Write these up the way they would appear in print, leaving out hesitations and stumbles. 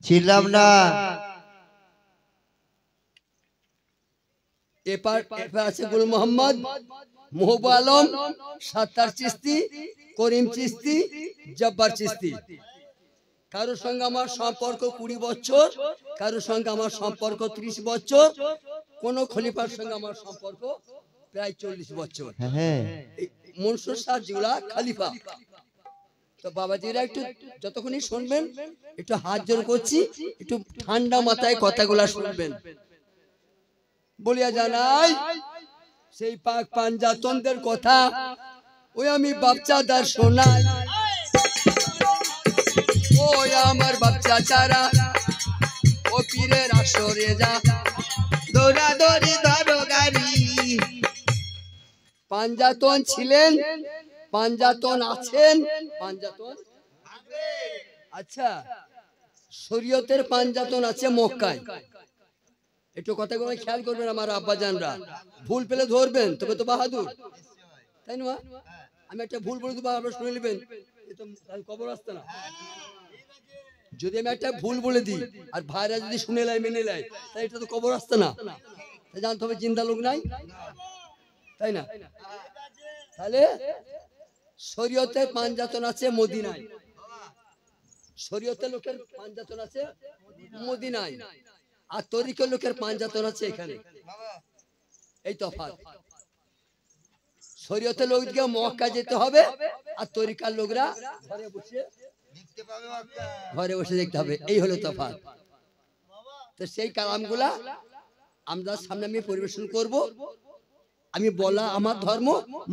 ছিলাম না। এপার আছে গুল মোহাম্মদ, মোহবু আলম, সাত্তার চিস্তি, করিম চিস্তি, জব্বার চিস্তি। কারোর সঙ্গে আমার সম্পর্ক 20 বছর, কারোর সঙ্গে আমার সম্পর্ক 30 বছর, কোন খলিফার সঙ্গে আমার সম্পর্ক প্রায় 40 বছর। হ্যাঁ মনসুর শাহ জিলা খলিফা। তো বাবাজিরা একটু যতক্ষণই শুনবেন একটু হাত জোর করছি, একটু ঠান্ডা মাথায় কথাগুলা শুনবেন। বলিয়া জানাই সেই পাক পাঞ্জাতনদের কথা, ওই আমি বাচ্চাদার শোনাই। ওই আমার বাচ্চা চারা, ও পীরের আসরে যা, দৌড়াদৌড়ি ধরো গাড়ি। পাঞ্জাতন ছিলেন, পাঞ্জাতন আছেন, পাঞ্জাতন আচ্ছা। শরীয়তের পাঞ্জাতন আছে মক্কায়। একটু কথাগুলো খেয়াল করবেন আমার আব্বাজানরা, ভুল পেলে ধরবেন, তবে তো বাহাদুর, তাই না? আমি একটা ভুল বলে দেবো, আপনারা শুনে নেবেন, কবর আসতে না। যদি আমি একটা ভুল বলে দিই আর ভাইরা যদি শুনে নেয় মেনে নেয়, তাই এটা তো কবর আসতে না, তাই জানতে হবে জিন্দা লোক নাই, তাই না? তাহলে শরীয়তের পাঞ্জাতন আছে মদিনায়, শরীয়তের লোকের পাঞ্জাতন আছে মদিনায়, আর তরিকার লোকের পাঞ্জাতন আছে এখানে। এই তফাৎ। শরীয়তের লোককে মক্কা যেতে হবে, আর তরিকার লোকরা ঘরে বসে দেখতে হবে। এই হলো তফাৎ। তো সেই কালামগুলা আমরা সামনে আমি পরিবেশন করব। আমি বলা আমার ধর্ম,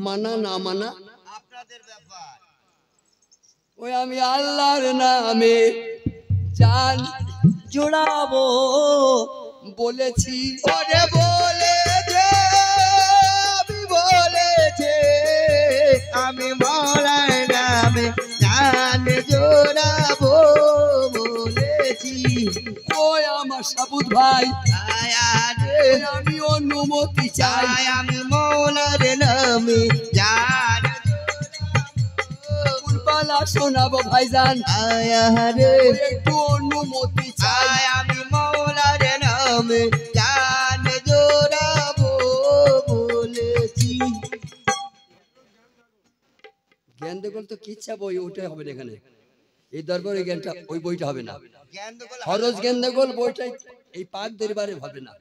মানা না মানা আপনাদের ব্যাপার। ওই আমি আল্লাহর নামে জান জোড়াবো বলেছি। ওরে বলেছে, আমি বলেছে, আমি মৌলার নামে জান জোড়াবো বলেছি। ওই আমার সাবুত ভাই, আয়ারে আমি অনুমতি চাই, চাই, আমি মৌলার নামে জান কুরবালা শোনাবো ভাইজান, আয়ারে একটু অনুমতি চাই। চাই, আমি মৌলার নামে জান জোড়াবো বলেছি। জ্ঞান দেখল তো কিচ্ছা বই ওটাই হবে না এখানে, এই দরবার ওই জ্ঞানটা ওই বইটা হবে না। খরচ জ্ঞান দেখল বইটাই এই পাক দরবারে হবে না।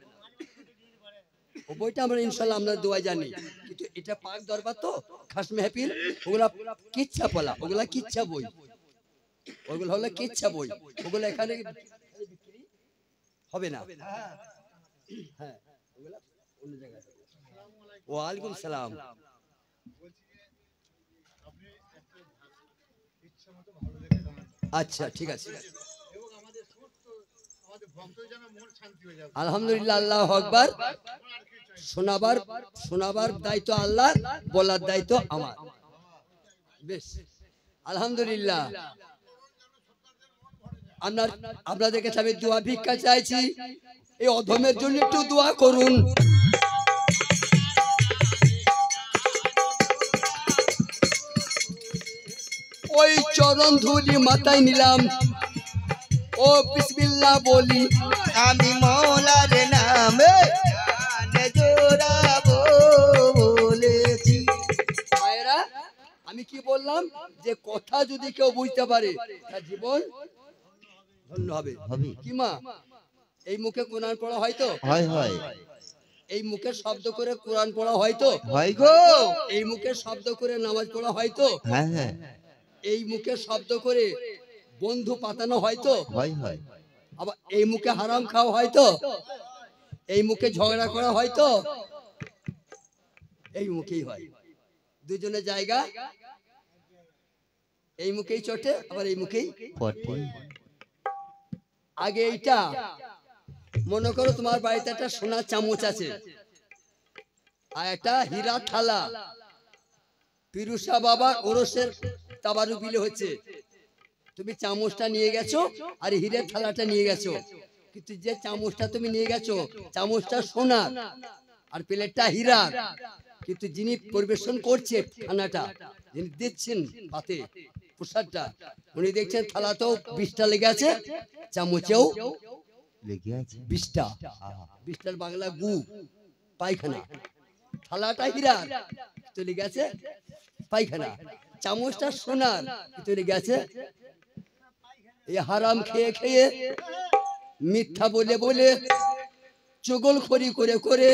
ও বইটা আমরা ইনশাল্লাহ আমরা দোয়াই জানি, কিন্তু এটা পাক দরবার তো খাস মেহফিল, ওগুলা কিচ্ছা বলা, ওগুলা কিচ্ছা বই, ওগুলো হলো কিচ্ছা বই, ওগুলো এখানে হবে না। হ্যাঁ, ওগুলা অন্য জায়গায়। ওয়ালাইকুম সালাম। আচ্ছা ঠিক আছে, আলহামদুলিল্লাহ, আল্লাহু আকবার। শোনাবার দায়িত্ব আল্লাহ, বলার দায়িত্ব আমার। বেশ, আলহামদুলিল্লাহ। আপনাদের কাছে আমি দোয়া ভিক্ষা চাইছি, এই অধমের জন্য একটু দোয়া করুন। ওই চরণ ধুলি মাথায় নিলাম, ও বিসমিল্লাহ বলি, আমি মৌলার নামে জান জোড়াবো বলেছি। মায়েরা, আমি কি বললাম যে কথা যদি কেউ বুঝতে পারে তার জীবন ধন্য হবে। কি মা, এই মুখে কোরআন পড়া হয় তো? হয় হয়। এই মুখে শব্দ করে কোরআন পড়া হয় তো? হয় গো। এই মুখে শব্দ করে নামাজ পড়া হয় তো? হ্যাঁ হ্যাঁ। এই মুখে শব্দ করে বন্ধু পাতানো হয় তো? হয় হয়। আবার এই মুখে হারাম খাওয়া হয় তো? এই মুখে ঝগড়া করা হয় তো? এই মুখেই হয়। দুজনের জায়গা এই মুখেই চটে, আবার এই মুখেই পটে। আগে এইটা মনে করো তোমার বাড়িতে একটা সোনার চামচ আছে আর একটা হীরা থালা, পিরুষা বাবা ওরসের তাবারু বিলে হচ্ছে, তুমি চামচটা নিয়ে গেছো আর হীরের থালাটা নিয়ে গেছো, কিন্তু যে চামচটা তুমি নিয়ে গেছো চামচটা সোনার আর প্লেটটা হীরার, কিন্তু যিনি পরিবেশন করছে খানাটা, যিনি দিচ্ছেন পাতে প্রসাদটা, উনি দেখছেন থালাতেও বিষটা লেগে আছে, চামচেও লেগে আছে। বিশটা, বিশটার বাংলা গু, পায়খানা। থালাটা হীরার, চলে গেছে পায়খানা। চামচটা সোনার, চলে গেছে। এই হারাম খেয়ে খেয়ে, মিথ্যা বলে বলে, চগলখড়ি করে করে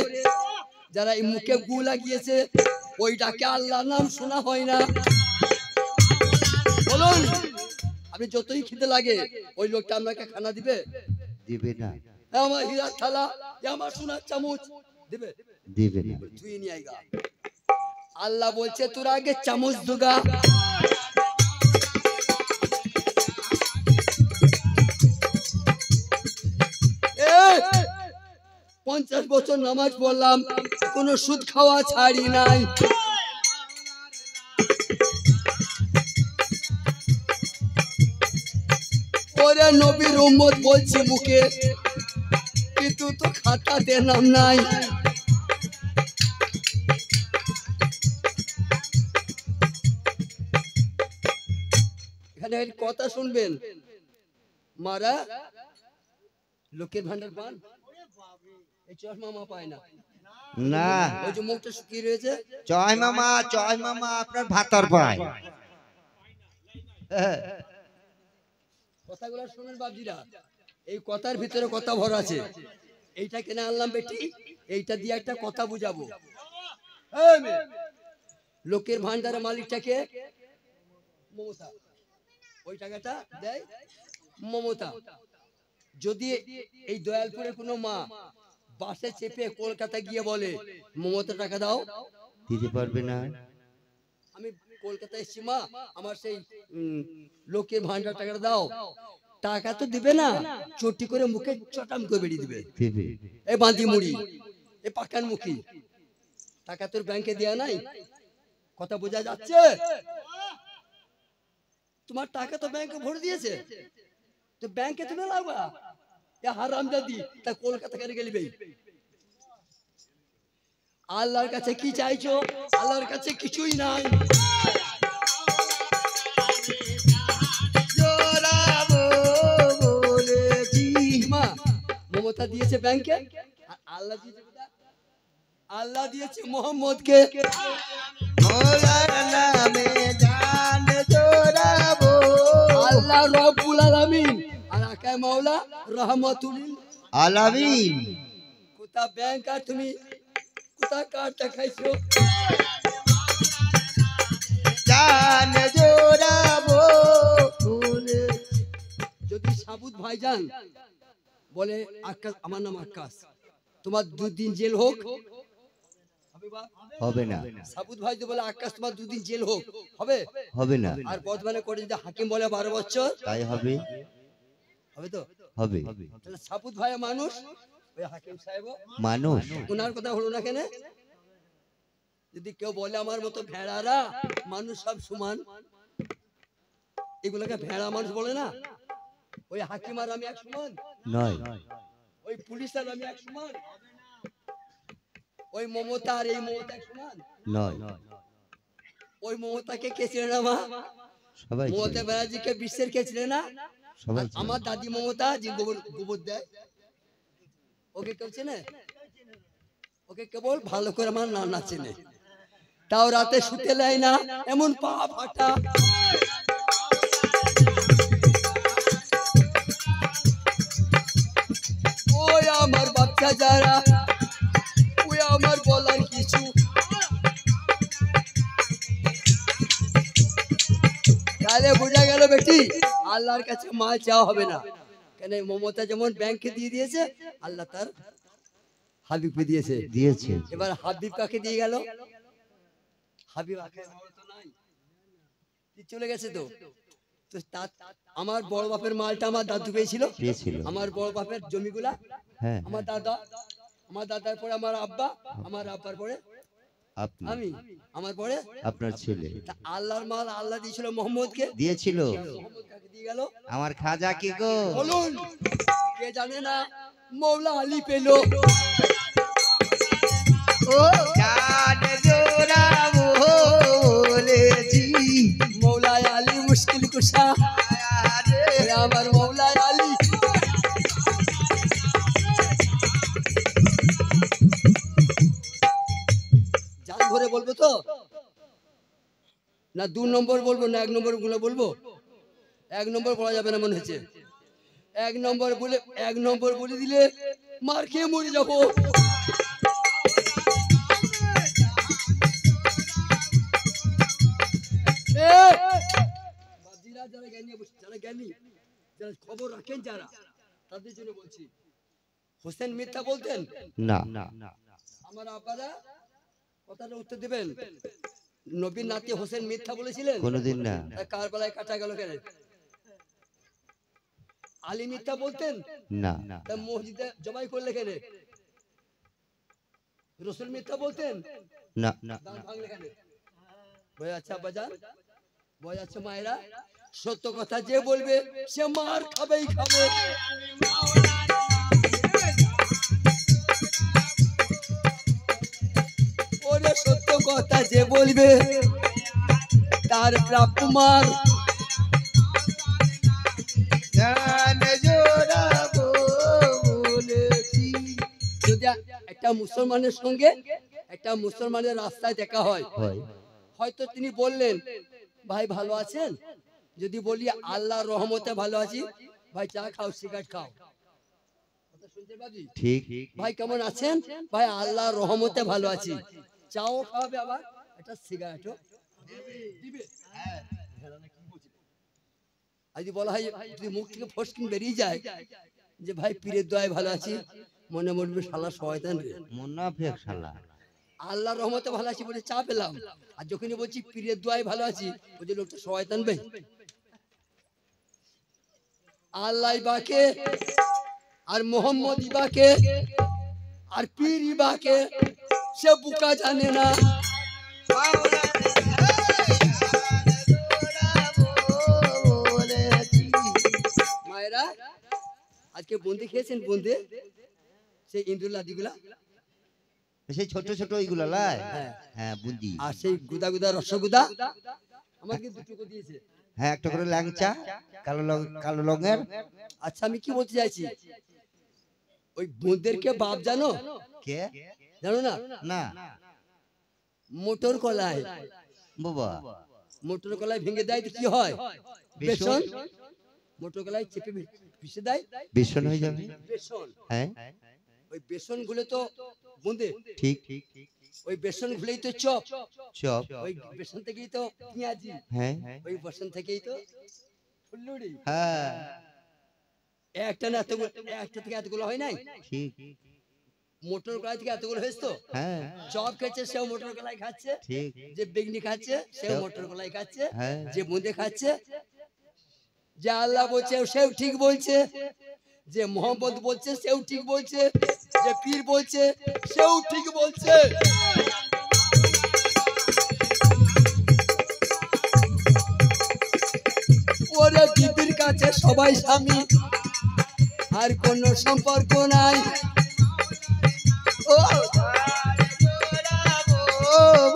যারা এই মুখে গু লাগিয়েছে, ওইটাকে আল্লাহর নাম শোনা হয় না। বলুন, আপনি যতই খেতে লাগে, ওই লোকটা আপনাকে খানা দিবে? দিবে না, আমার হীরার থালা, আমার সোনার চামচ দিবে? দিবে না। তুই নিয়ে আইগা। আল্লাহ বলছে তোরা আগে চামচ দুগা। 50 বছর নামাজ পড়লাম, কোনো সুদ খাওয়া ছাড়ি নাই। ওরে নবীর উম্মত বলছি মুখে, কিন্তু তো খাতাতে নাম নাই। এখানে কথা শুনবেন, মারা লোকের ভান্ডার পান, এই চশমা মা পায় না। না, ওই যে মুখটা শুকিয়ে রয়েছে, জয় মামা, জয় মামা, আপনার ভাতর পায়। কথাগুলো শুনেন বাবজিরা, এই কথার ভিতরে কথা ভরা আছে। এইটা কেন আনলাম বেটি, এইটা দিয়ে একটা কথা বুঝাবো। লোকের ভান্ডারের মালিকটাকে মমতা, ওই টাকাটা দেয় মমতা। যদি এই দয়ালপুরে কোনো মা বাসে চেপে কলকাতা গিয়ে বলে মমতা টাকা দাও, দিতে পারবে না। আমি কলকাতায় এসেছি মা, আমার সেই লোকের ভান্ডার টাকাটা দাও, টাকা তো দিবে না, চটি করে মুখে চটাম করে বেরিয়ে দিবে। এই বাঁধি মুড়ি, এই পাকান মুখী, টাকা তোর ব্যাংকে দেয়া নাই। কথা বোঝা যাচ্ছে? তোমার টাকা তো ব্যাংকে ভরে দিয়েছে, তো ব্যাংকে তুমি লাগবা। হারামজাদি, তা কলকাতা কেন গেলিবে? আল্লাহর কাছে কি চাইছো? আল্লাহর কাছে কিছুই নাই। মমতা দিয়েছে ব্যাংকে, আল্লাহ দিয়েছে, আল্লাহ দিয়েছে মোহাম্মদকে। আল্লাহ রব্বুল আলামিন আর আকায় মাওলা রহমাতুল আলামিন। কোথা ব্যাংক আর তুমি কোথা কার্ডটা খাইছো? যদি সাবুত ভাইজান বলে আকাশ, আমার নাম আকাশ, তোমার 2 দিন জেল হোক, হবে না। সাবুত ভাই তো বলে আকাশ তোমার 2 দিন জেল হোক, হবে? হবে না। আর বর্তমানে করে যদি হাকিম বলে 12 বছর, তাই হবে। হবে তো? হবে। তাহলে সাবুত ভাই মানুষ, ওই হাকিম সাহেব মানুষ। ওনার কথা হলো না কেন? যদি কেউ বলে আমার মতো ভেড়ারা মানুষ সব সমান, এগুলোকে ভেড়া মানুষ বলে না? ওই হাকিম আর আমি এক সমান নয়, ওই পুলিশ আর আমি এক সমান, ওই মমতা আর এই মমতা এক সমান নয়। ওই মমতাকে কে ছিল না মা? সবাই মমতা ব্যানার্জিকে বিশ্বের কে ছিল না? সবাই। আমার দাদি মমতা যে গোবর দেয়, ওকে কেউ চেনে? ওকে কেবল ভালো করে আমার নানা চেনে, তাও রাতে শুতে দেয় না, এমন পা ফাটা। ওই আমার বাচ্চা যারা, ওই আমার বলার কিছু। তাহলে বোঝা গেল বেটি, আল্লাহর কাছে মাল চাওয়া হবে না। কেন মমতা যেমন ব্যাংকে দিয়ে দিয়েছে, আল্লাহ তার হাবিবকে দিয়েছে। এবার হাবিব কাকে দিয়ে গেল? হাবিব চলে গেছে তো। আমার বড় বাপের মালটা আমার দাদু পেয়েছিল। আমার বড় বাপের জমিগুলা আমার দাদা, আমার দাদার পরে আমার আব্বা, আমার আব্বার পরে আমি, আমার পরে আপনার ছেলে। আল্লাহর মাল আল্লাহ দিয়েছিল মোহাম্মদকে, দিয়েছিল। মোহাম্মদ কাকে দিয়ে গেল? আমার খাজা কি গো বলুন, কে জানে না? মৌলা আলী পেল। ও জান জোরা বলেছি, মৌলা আলী মুশকিল কুশা, আমার মৌলা আলী বলবো তো, না 2 নম্বর বলবো, না 1 নম্বর গুলো বলবো? 1 নম্বর বলা যাবে না মনে হচ্ছে। 1 নম্বর বলে 1 নম্বর বলে দিলে মার খেয়ে মরে যাবো। বাজিরা যারা জ্ঞানী, যারা জ্ঞানী, যারা খবর রাখেন, যারা, তাদের জন্য বলছি। হোসেন মিথ্যা বলতেন না। আমার আব্বারা কথাটা উত্তর দেবেন। নবীর নাতি হোসেন মিথ্যা বলেছিলেন? কোনোদিন না। কারবালায় কাটা গেল কেন? আলী মিথ্যা বলতেন? না। তা মসজিদে জবাই করলে কেন? রসুল মিথ্যা বলতেন? না। দাঁত ভাঙলে কেন? বই আচ্ছা বাজান, বই আচ্ছা মায়েরা, সত্য কথা যে বলবে সে মার খাবেই খাবে। ওরে সত্য কথা যে বলবে তার প্রাপ্য মার। জান জোড়াবো বলেছি। যদি একটা মুসলমানের সঙ্গে একটা মুসলমানের রাস্তায় দেখা হয়, হয়তো তিনি বললেন ভাই ভালো আছেন, যদি বলি আল্লাহর রহমতে ভালো আছি, ভাই চা খাও, সিগারেট খাও, কথা শুনতে পাবি? ঠিক। ভাই কেমন আছেন? ভাই আল্লাহর রহমতে ভালো আছি, চাও খাওয়াবে, আবার একটা সিগারেটও দিবে। আর যদি বলা হয়, যদি মুখ থেকে ফসকিন বেরিয়ে যায় যে ভাই পীরের দয়ায় ভালো আছি, মনে মরবে শালা শয়তান রে, মুনাফিক শালা। আল্লাহর রহমতে ভালো আছি বলে চা পেলাম, আর যখনই বলছি পীরের দোয়ায় ভালো আছি, ওই যে লোকটা শয়তান ভাই। আল্লাহ ইবাকে আর মোহাম্মদ ইবাকে আর পীর ইবাকে সে বুকা জানে না। মায়েরা আজকে বন্দি খেয়েছেন? বন্দি সেই ইন্দুল্লা দিগুলা, সেই ছোট ছোট ওইগুলো লাই। হ্যাঁ। হ্যাঁ বুদ্ধি। আর সেই গুদা গুদা রসগুদা আমাকে দুটো দিয়েছে। হ্যাঁ একটা করে ল্যাংচা কালো রঙের। আচ্ছা আমি কি বলতে চাইছি, ওই বোনদেরকে বাপ জানো? কে জানো না? না মোটর কলাই, বাবা। মোটর কলাই ভেঙে দেয় তো কি হয়? বেসন। মোটর কলাই চেপে পিষে দেয়, বেসন হয়ে যাবে। বেসন। হ্যাঁ ওই বেসন গুলো তো বোঁদে, ঠিক। ওই বেসন গুলোই তো চপ, চপ। ওই বেসন থেকেই তো পেঁয়াজি, হ্যাঁ ওই বেসন থেকেই তো ফুলুরি। হ্যাঁ একটা না এতগুলো, একটা থেকে এতগুলো হয় নাই? ঠিক। মোটর কলাই থেকে এতগুলো হয়েছে তো। হ্যাঁ চপ খাচ্ছে সেও মোটর কলাই খাচ্ছে, ঠিক। যে বেগনি খাচ্ছে সেও মোটর কলাই খাচ্ছে, হ্যাঁ যে বোঁদে খাচ্ছে। যে আল্লাহ বলছে সেও ঠিক বলছে, যে মোহাম্মদ বলছে সেও ঠিক বলছে, যে পীর বলছে সেও ঠিক বলছে। ওরে বিবির কাছে সবাই স্বামী, আর কোন সম্পর্ক নাই। ও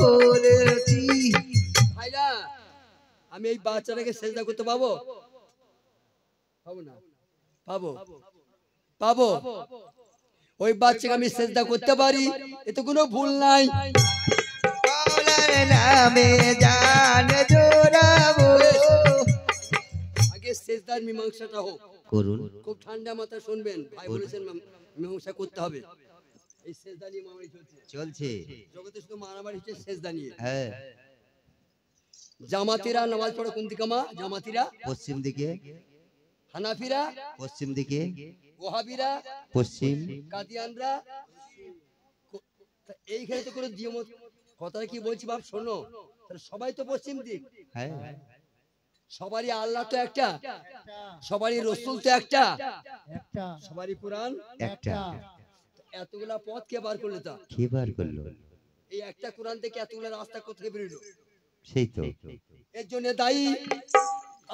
বলেছি। ভাইরা, আমি এই বাচ্চাটাকে সেজদা করতে পাবো? পাবো না? পাবো, পাবো। ওই বাচ্চাকে আমি সেজদা করতে পারি, এতে কোনো ভুল নাই। মাওলার নামে জান জোড়াবো। আগে সেজদার মীমাংসাটা হোক, করুন। খুব ঠান্ডা মাথায় শুনবেন। ভাই বলেছেন মীমাংসা করতে হবে। এই সেজদা নিয়ে মারামারি চলছে জগতে, শুধু মারামারি হচ্ছে সেজদা নিয়ে। হ্যাঁ জামাতিরা নামাজ পড়ে কোন দিকে? মা জামাতিরা পশ্চিম দিকে। হানাফিরা পশ্চিম দিকে। ওহাবিরা পশ্চিম। কাদিয়ানরা। এইখানে তো কোনো দ্বিমত, কথাটা কি বলছি বাপ শোনো, তাহলে সবাই তো পশ্চিম দিক। হ্যাঁ সবারই আল্লাহ তো একটা, সবারই রসুল তো একটা, সবারই কোরআন একটা। এতগুলা পথ কে বার করলো? তা কে বার করলো? এই একটা কোরআন থেকে এতগুলা রাস্তা কোথায় বেরোলো? সেই তো। এর জন্য দায়ী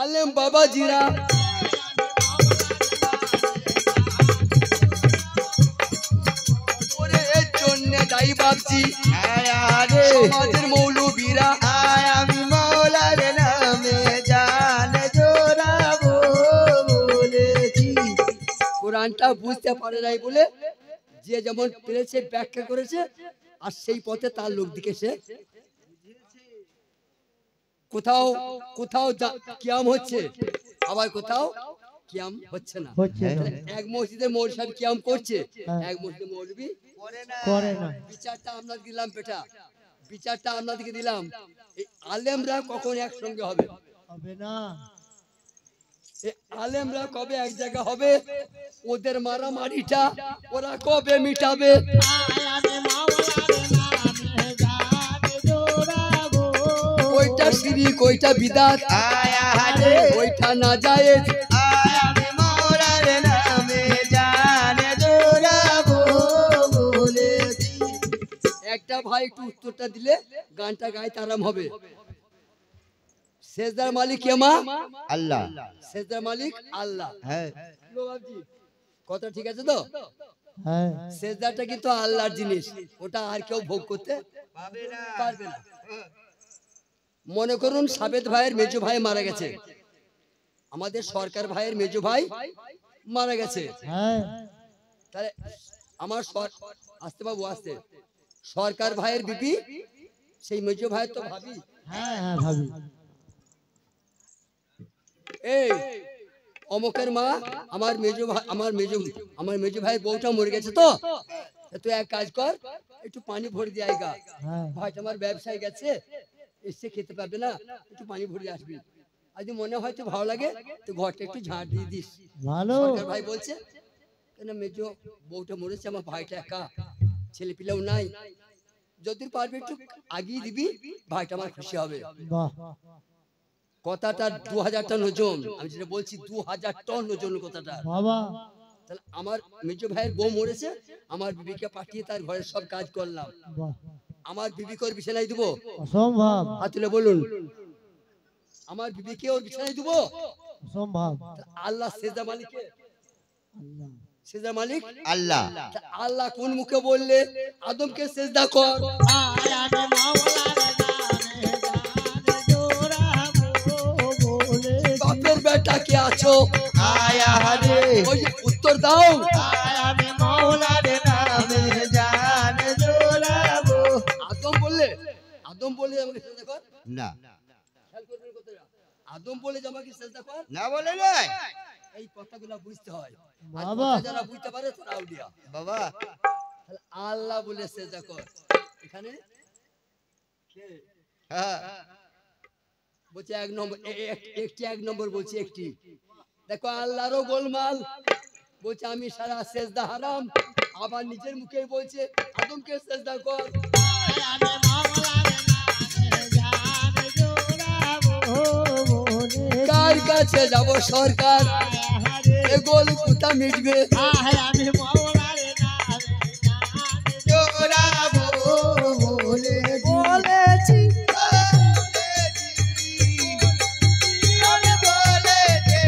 আলেম বাবাজিরা। এর জন্য দায়ী বাপজি সমাজের মৌলবীরা। আমি মাওলার নামে জান জোড়াবো বলেছি। কোরআনটা বুঝতে পারে নাই বলে যে যেমন পেরেছে ব্যাখ্যা করেছে, আর সেই পথে তার লোক দিকে সে কোথাও কোথাও কিয়াম হচ্ছে, আবার কোথাও কিয়াম হচ্ছে না। তাহলে এক মসজিদে মৌলভী সাহেব কিয়াম করছে, এক মসজিদে মৌলভী করে না। বিচারটা আপনাদের দিলাম বেটা, বিচারটা আপনাদেরকে দিলাম। এই আলেমরা কখন একসঙ্গে হবে? হবে না। এই আলেমরা কবে এক জায়গা হবে? ওদের মারামারিটা ওরা কবে মিটাবে? ওইটা শিরিক, ওইটা বিদআত, আয়া হারে ওইটা নাজায়েজ। আমি মৌলার নামে জান জোড়াবো বলেছি। একটা ভাই একটু উত্তরটা দিলে গানটা গাইতে আরাম হবে। সেজদার মালিক কে মা? আল্লাহ। সেজদার মালিক আল্লাহ। হ্যাঁ কি গো বাবজি, কথা ঠিক আছে তো? হ্যাঁ সেজদাটা কিন্তু আল্লাহর জিনিস, ওটা আর কেউ ভোগ করতে পারবে না। মনে করুন সাবেদ ভাইয়ের মেজো ভাই মারা গেছে, আমাদের সরকার ভাইয়ের মেজো ভাই মারা গেছে। হ্যাঁ তাহলে আমার আসতে বাবু আসতে, সরকার ভাইয়ের বিবি সেই মেজো ভাইয়ের তো ভাবি। হ্যাঁ হ্যাঁ ভাবি। এই অমুকের মা আমার মেজো ভাই, আমার মেজো ভাইয়ের বউটা মরে গেছে, তো তুই এক কাজ কর, একটু পানি ভরে দিয়ে আইগা, হ্যাঁ ভাইটা আমার ব্যবসায় গেছে, এসে খেতে পারবে না, একটু পানি ভরে দিয়ে আসবি। আর যদি মনে হয় তো ভালো লাগে তো ঘরটা একটু ঝাড় দিয়ে দিস। ভালো। সরকার ভাই বলছে কেন মেজো বউটা মরেছে, আমার ভাইটা একা, ছেলে পিলেও নাই, যদি পারবি একটু আগিয়ে দিবি, ভাইটা আমার খুশি হবে। বাহ। কথাটা 2000 টন ওজন, আমি যেটা বলছি 2000 টন ওজন কথাটা। বাবা। তাহলে আমার মেজো ভাইয়ের বউ মরেছে, আমার বিবিকে পাঠিয়ে তার ঘরের সব কাজ করলাম, বাহ। আমার বিবিকে ওর বিছানায় দেবো? অসম্ভব। হাত তুলে বলুন, আমার বিবিকে ওর বিছানায় দেবো? অসম্ভব। আল্লাহ সেজদা মালিক কে? আল্লাহ। সেজদা মালিক আল্লাহ। তা আল্লাহ কোন মুখে বললে আদমকে সেজদা কর? বাপের বেটা কে আছো? আয়া হারে ওই যে উত্তর দাও। আমি মৌলার নামে জান জোড়াবো। আদম বললে, আদম বলে আমাকে সেজদা কর? না খেয়াল করবেন কথাটা, আদম বলে যে আমাকে সেজদা কর, না বলে নয় এই কথাগুলো বুঝতে হয়। আর বাবা। কথা যারা বুঝতে পারে তারা আউলিয়া। বাবা। তাহলে আল্লাহ বলে সেজদা কর, এখানে কে হ্যাঁ বলছে? এক নম্বর, একটি এক নম্বর বলছে একটি। দেখো আল্লাহরও গোলমাল, বলছে আমি সারা সেজদা হারাম, আবার নিজের মুখেই বলছে আদমকে সেজদা কর। কার কাছে যাব সরকার, এ গোল কুতা মিটবে? জোড়াবো বলেছি। আমি বলেছি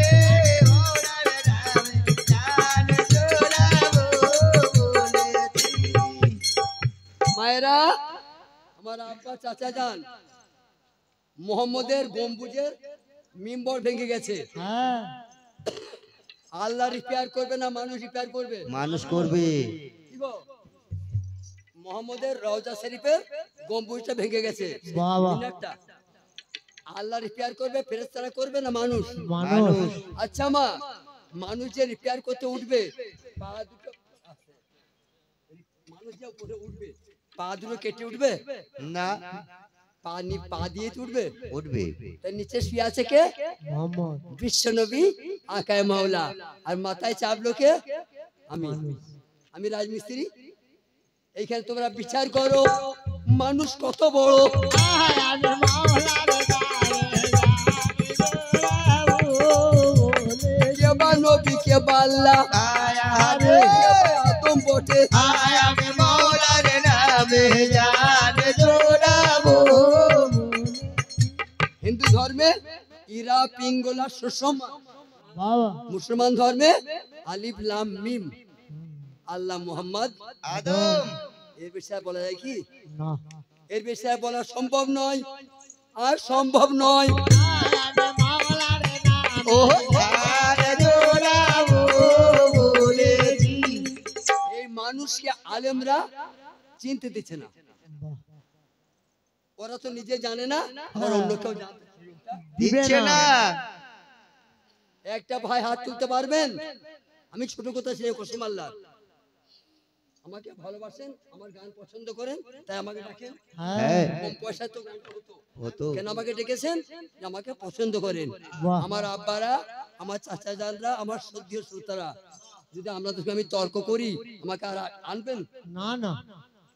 মৌলার নামে জান জোড়াবো বলেছি। মায়েরা, আমার আব্বা চাচা যান, মোহাম্মদের গম্বুজের মিম্বর ভেঙে গেছে, হ্যাঁ আল্লাহ রিপেয়ার করবে না মানুষ রিপেয়ার করবে? মানুষ করবে। কি গো? মোহাম্মদের রওজা শরীফের গম্বুজটা ভেঙে গেছে, বাবা। মিনারটা আল্লাহ রিপেয়ার করবে, ফেরেশতারা করবে না মানুষ? মানুষ। আচ্ছা মা, মানুষ যে রিপেয়ার করতে উঠবে, পা দুটো মানুষ যে উপরে উঠবে, পা দুটো কেটে উঠবে না পা দিয়ে উঠবে? উঠবে। তার নিচে শুয়ে আছে কে? মোহাম্মদ। বিশ্ব নবী আকায়ে মাওলা, আর মাথায় চাপলো কে? আমি রাজমিস্ত্রি। এইখানে তোমরা বিচার করো মানুষ কত বড়। কে বা নবী, কে বা আল্লাহ, আয়া আরে হারে আদম বটে। আমি মৌলার নামে জান জোড়াবো। হিন্দু ধর্মে ইরা পিঙ্গলা সুষম, বাবা। মুসলমান ধর্মে আলিফ লাম মিম, আল্লাহ মুহাম্মদ আদম। এর বিষয়ে বলা যায় কি? না। এর বিষয়ে বলা সম্ভব নয়, আর সম্ভব নয়। ও জান জোড়াবো বলেছি। এই মানুষকে আলেমরা চিনতে দিচ্ছে না। বাহ। ওরা তো নিজে জানে না, আর অন্য কেউ জানতে দিচ্ছে না। একটা ভাই হাত তুলতে পারবেন? আমি ছোট কথা ছিল কসিম আল্লাহ, আমাকে ভালোবাসেন, আমার গান পছন্দ করেন, তাই আমাকে ডাকেন। হ্যাঁ কম পয়সায় তো গান হতো, হতো। কেন আমাকে ডেকেছেন? যে আমাকে পছন্দ করেন। বাহ। আমার আব্বারা, আমার চাচা জানরা, আমার শ্রদ্ধেয় শ্রোতারা, যদি আপনাদেরকে আমি তর্ক করি আমাকে আর আনবেন? না না।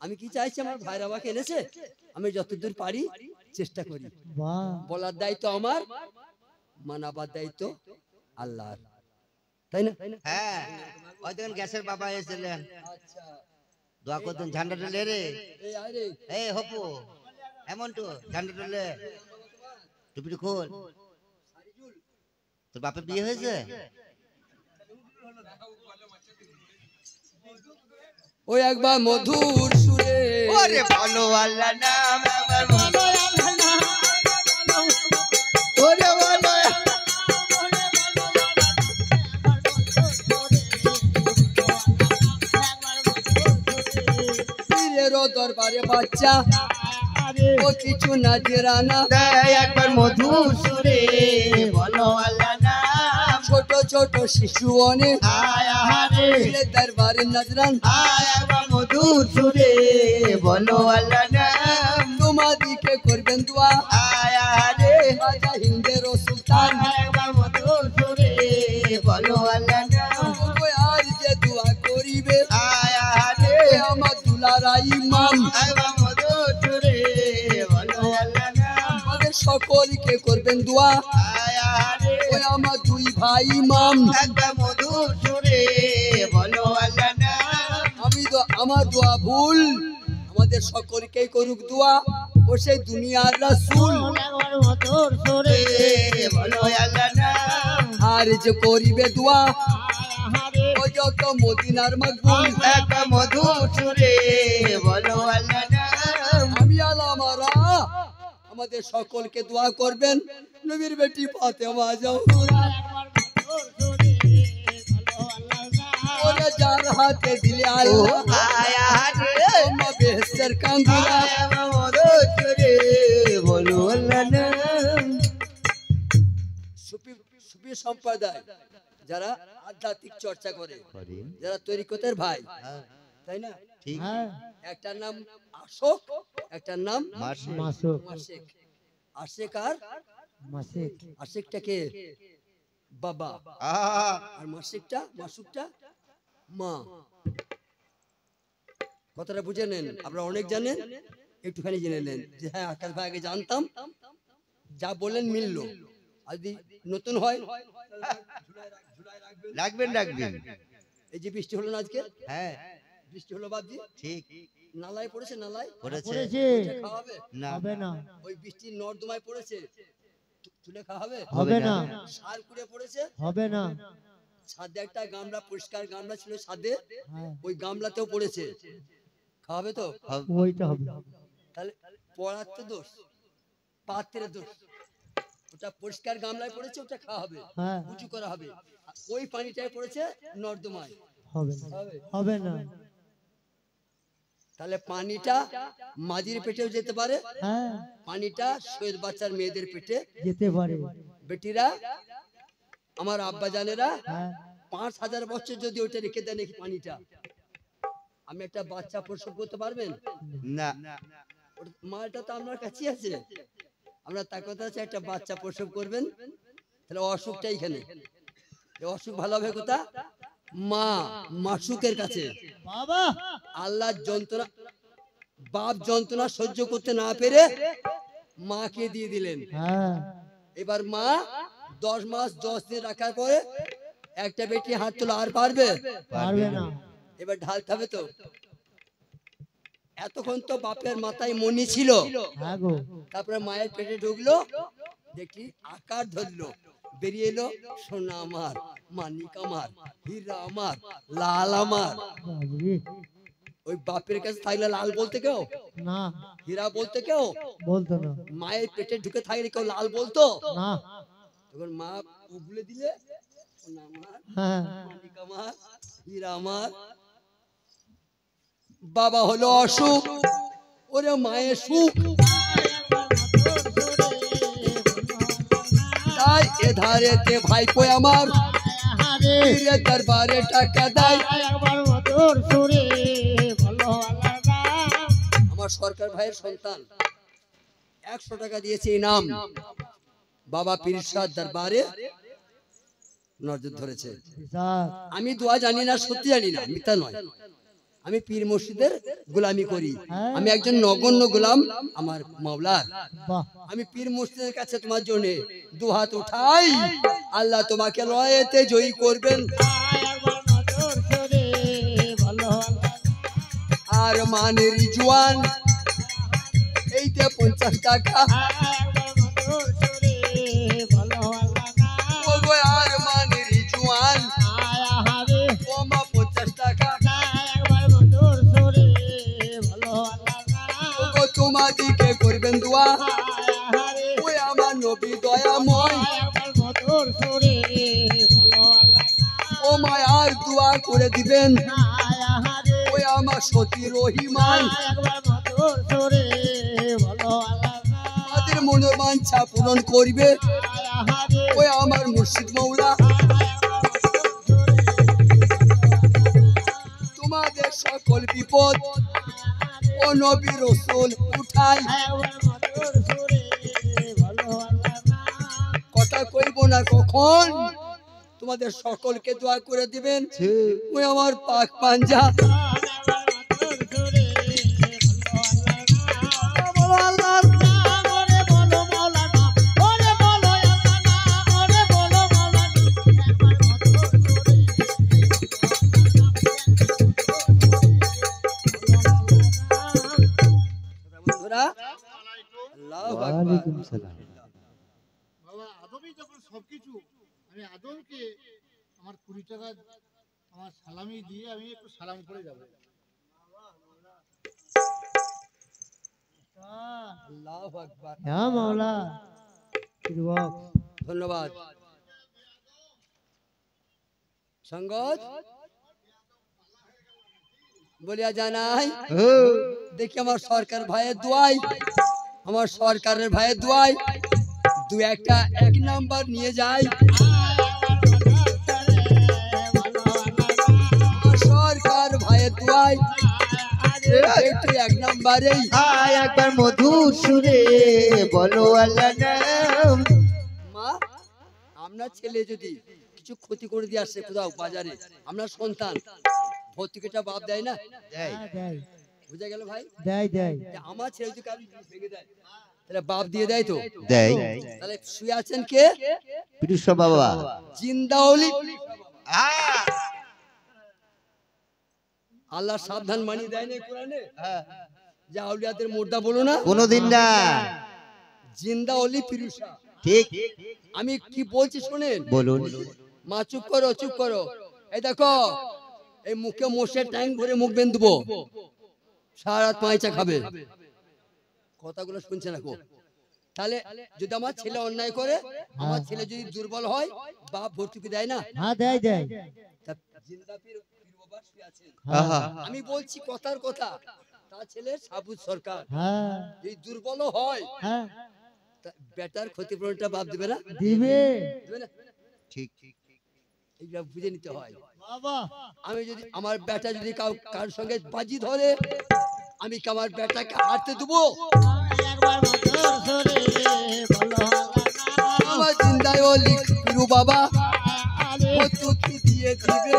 আমি কি চাইছি, আমার ভাইরা আমাকে এনেছে, আমি যতদূর পারি চেষ্টা করি। বাহ। বলার দায়িত্ব আমার, মানাবার দায়িত্ব আল্লাহর, তাই না? হ্যাঁ ওই দেখেন গ্যাসের বাবা এসেছিলেন, আচ্ছা, দোয়া করতেন ঝান্ডাটা লে রে। এই আরে এই হপু এমন তো ঝান্ডাটা লে, টুপিটা খোল। তোর বাপের বিয়ে হয়েছে? ওই একবার মধুর সুরে ওরে বলো আল্লাহ নাম, একবার বলো আল্লাহ নাম, ওরে বলো। পীরেরও দরবারে বাচ্চা ও কিছু না জেরানা, তাই একবার মধুর সুরে বলো আল্লাহ নাম। ছোট ছোট শিশু অনেক আয় আহারে, পীরের দরবারে নজরান, আয় একবার মধুর সুরে বলো আল্লাহ নাম। তোমাদিকে করবেন দোয়া আয় আহারে, রাজা হিন্দের ও সুলতান, একবার মধুর সুরে বলো আল্লাহ নাম। ওই আর যে দোয়া করিবে আয় আহারে, ওই আমার দুলারা ইমাম, একবার মধুর সুরে বলো আল্লাহ নাম। আমাদের সকলকে করবেন দোয়া আয় আহারে, ওই আমার দুই ভাই ইমাম, একবার মধুর সুরে বলো আল্লাহ নাম। আমি তো আমার দোয়া ভুল, আমাদের সকলকেই করুক দোয়া ও সেই দুনিয়ার রাসূল, সুরে বলো আল্লাহ নাম। আর যে করিবে দোয়া ও যত মদিনার মকবুল, একবার মধুর সুরে বলো আল্লাহ নাম। আমি আলামারা আমাদের সকলকে দোয়া করবেন, নবীর বেটি ফাতেমা জাহরা, ওরে যার হাতে দিলে আল্লাহ আয় আহারে, মা বেহেশতের কান্দুরা। একবার মধুর সুরে বলো আল্লাহ নাম। সুফি সম্প্রদায় যারা আধ্যাত্মিক চর্চা করে, যারা তরিকতের ভাই, তাই না? ঠিক হ্যাঁ। একটার নাম আশোক, একটার নাম মাসে মাসুক। মাসেক। আশেক আর মাসিক। আশেকটাকে বাবা, আর মাসিকটা মাসুকটা মা। কথাটা বুঝে নেন, আপনারা অনেক জানেন, একটুখানি জেনে নেন যে হ্যাঁ আকাশ ভাই আগে জানতাম, যা বলেন মিললো। আর যদি নতুন হয় রাখবেন রাখবেন। এই যে বৃষ্টি হলো না আজকে, হ্যাঁ বৃষ্টি হলো বাদ দিয়ে ঠিক নালায় পড়েছে, নালায় করেছে। পড়েছে। ওইটা খাওয়াবে? না হবে না। ওই বৃষ্টির নর্দমায় পড়েছে, তুলে খাওয়াবে? হবে না। সার কুড়ে পড়েছে, হবে না। ছাদে একটা গামলা, পরিষ্কার গামলা ছিল ছাদে, হ্যাঁ। ওই গামলাতেও পড়েছে, খাওয়াবে তো? ওইটা হবে। তাহলে পড়ার তো দোষ, পাত্রের দোষ। ওটা পরিষ্কার গামলায় পড়েছে, ওটা খাওয়া হবে, হ্যাঁ। উঁচু করা হবে। আর ওই পানিটায় পড়েছে নর্দমায়, হবে না। খাওয়াবে? হবে না। তাহলে পানিটা মাঝির পেটেও যেতে পারে, হ্যাঁ। পানিটা সৈয়দ বাচ্চার মেয়েদের পেটে। যেতে পারে। বেটিরা, আমার আব্বা জানেরা, হ্যাঁ। 5000 বছর যদি ওইটা রেখে দেন এই পানিটা, আমি একটা বাচ্চা প্রসব করতে পারবেন? না ওর মালটা তো আপনার কাছেই আছে, আমরা তার কথা আছে একটা বাচ্চা প্রসব করবেন, তাহলে অসুখটা এখানে, এই অসুখ ভালো হবে কোথা? মা মাসুকের কাছে। বাবা। আল্লাহর যন্ত্রণা, বাপ যন্ত্রণা সহ্য করতে না পেরে মাকে দিয়ে দিলেন। হ্যাঁ। এবার মা 10 মাস 10 দিন রাখার পরে একটা বেটি হাত তোলা আর পারবে? পারবে না। এবার ঢালতে হবে তো। এতক্ষণ তো বাপের মাথায় মনি ছিল, হ্যাঁ গো। তারপরে মায়ের পেটে ঢুকলো, দেখি আকার ধরলো, বেরিয়ে এলো সোনা আমার, মানিক আমার, হীরা আমার, লাল আমার। বাবরে। ওই বাপের কাছে থাকলে লাল বলতে কেউ, না। হীরা বলতে কেউ, বলতো না। মায়ের পেটে ঢুকে থাকলে কেউ লাল বলতো? না। তখন মা উগলে দিলে সোনা আমার, হ্যাঁ। মানিক আমার, হীরা আমার। বাবা হলো অসুখ, ওরে মায়ের সুখ। উঠায় এধারেতে ভাইপো আমার আরে পীরের দরবারে টাকা দেয়। একবার মধুর সুরে বলো আল্লাহর নাম। আমার সরকার ভাইয়ের সন্তান 100 টাকা দিয়েছে ইনাম, বাবা পীর শাহ দরবারে নজর ধরেছে। স্যার আমি দোয়া জানি না, সত্যি জানি না, মিথ্যা নয়। আমি পীর মসজিদের গোলামি করি, আমি একজন নগণ্য গোলাম আমার মাওলার। বাহ আমি পীর মসজিদের কাছে তোমার জন্য দু হাত উঠাই, আল্লাহ তোমাকে লড়াইতে জয়ী করবেন। একবার মধুর সুরে বলো আল্লাহর নাম। আর মানে রিজওয়ান এইতে 50 টাকা, একবার মধুর সুরে বলো আল্লাহর নাম। ও গো আর মানে রিজওয়ান আহারে ওমা 50 টাকা, একবার মধুর সুরে বলো আল্লাহর ও নাম। গো তোমাদিকে করবেন দোয়া, আহারে ওই আমার নবী দয়াময়, একবার মধুর সুরে বলো আল্লাহর নাম। ও মায়ার দোয়া করে দিবেন, আহারে ওই আমার সতী রহিমান, একবার মধুর সুরে বলো আল্লাহর নাম। তাদের মনোবাঞ্ছা পূরণ করবে, আহারে ওই আমার মুর্শিদ মৌলা। তোমাদের সকল বিপদ ও নবী রসুল উঠাই, একবার মধুর সুরে বলো আল্লাহর নাম। কথা কইব না কখন, তোমাদের সকলকে দোয়া করে দিবেন, ওই আমার পাক পাঞ্জা। একবার মধুর সুরে বলো আল্লাহর নাম। ওরে বলো মাওলার নাম, ওরে বলো আল্লাহর নাম, ওরে বলো মাওলার নাম। একবার মধুর সুরে বন্ধুরা, আল্লাহু আকবার। বাবা আদমই যখন সবকিছু, আমি আদমকে আমার 20 টাকা আমার সালামি দিয়ে আমি একটু সালাম করে যাব। আল্লাহু আকবার। হ্যাঁ মাওলা তিরুবাক ধন্যবাদ। সঙ্গত বলিয়া জানাই, দেখি আমার সরকার ভাইয়ের দোয়াই, আমার সরকারের ভাইয়ের দোয়াই দু একটা 1 নাম্বার নিয়ে যাই। আমার সরকার ভাইয়ের দোয়াই একটু 1 নাম্বারেই। আয় একবার মধুর সুরে বলো আল্লাহর নাম। মা, আপনার ছেলে যদি কিছু ক্ষতি করে দিয়ে আসছে কোথাও বাজারে, আপনার সন্তান ভর্তুকিটা বাপ দেয় না? দেয়। দেয় বুঝা গেল ভাই? দেয় দেয় যে আমার ছেলে যদি কারণ ভেঙে দেয় তাহলে বাপ দিয়ে দেয় তো। দেয়। তাহলে শুয়ে আছেন কে? পিরুষ বাবা। জিন্দাউলি আহ! আল্লাহ সাবধান মানিয়ে দেয় না কোরআনে যে আউলিয়াদের মুর্দা বলো না, কোনোদিন না। জিন্দাউলি পিরুষা। ঠিক আমি কি বলছি শোনেন। বলুন। মা চুপ করো, চুপ করো। এই দেখো, এই মুখে মোষের ট্যাঙ্ক ভরে মুখ বেঁধবো, সারা রাত পাঁচা খাবে। কথাগুলো শুনছে না গো। তাহলে যদি আমার ছেলে অন্যায় করে, আমার ছেলে যদি দুর্বল হয়, বাপ ভর্তুকি দেয় না? হ্যাঁ দেয় দেয় তা জিন্দা পীর বাবা শুয়ে আছেন। আহা। আমি বলছি কথার কথা, তার ছেলে সাবুত সরকার হ্যাঁ যদি দুর্বল হয়, হ্যাঁ তা বেটার ক্ষতিপূরণটা বাপ দেবে না? দিবে দেবে না? ঠিক এইটা বুঝে নিতে হয়। বাবা আমি যদি আমার বেটা যদি কার সঙ্গে বাজি ধরে, আমি কি আমার বেটাকে হারতে দেবো? একবার মধুর সুরে বলো আল্লাহর নাম। আমার জিন্দায় ওলি পিরু বাবা আরে ভর্তুকি দিয়ে দিবে।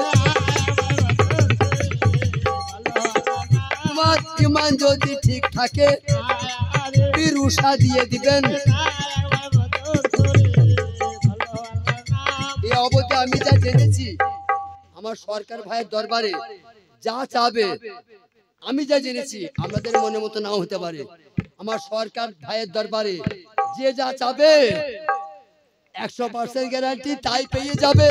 তোমার ইমান যদি ঠিক থাকে, পিরুষা দিয়ে দিবেন। এই অবধি আমি যা জেনেছি, আমার সরকার ভাইয়ের দরবারে যা চাবে, আমি যা জেনেছি, আমাদের মনে মতো নাও হতে পারে। আমার সরকার ভাইয়ের দরবারে যে যা চাবে 100% গ্যারান্টি তাই পেয়ে যাবে।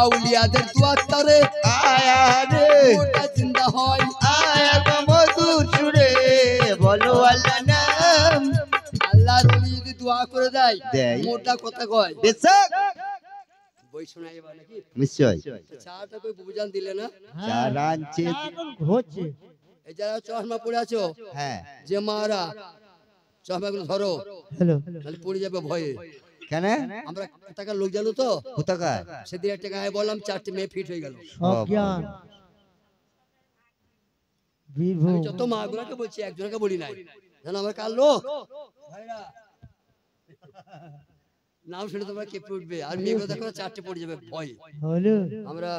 আউলিয়াদের দুয়ার তরে আয়ারে ওটা জিন্দা হয়। আয় একবার মধুর সুরে বলো আল্লাহর নাম। আল্লাহর ওলি যদি দোয়া করে দেয়, দেয়। মোটা কথা কয়। বেশক বই শোনাই এবার নাকি? নিশ্চয়। চাটা কই বুঝান দিলে না? চার আনছে। ঘুরছে এই যারা চশমা পরে আছো, হ্যাঁ যে মারা চশমাগুলো ধরো, হ্যালো তাহলে পড়ে যাবে ভয়ে। কেন আমরা টাকার লোক জানো তো, কোথাকার সেদিন একটা গায়ে বললাম 4টে মেয়ে ফিট হয়ে গেল। অজ্ঞান বীরভূম আমি যত মাগুলোকে বলছি, একজনকে বলি নাই, জানো আমার কার লোক ভাইরা, নাম শুনে তোমরা কেঁপে উঠবে। আর মেয়েগুলো দেখো 4টে পড়ে যাবে ভয়ে। হলো আমরা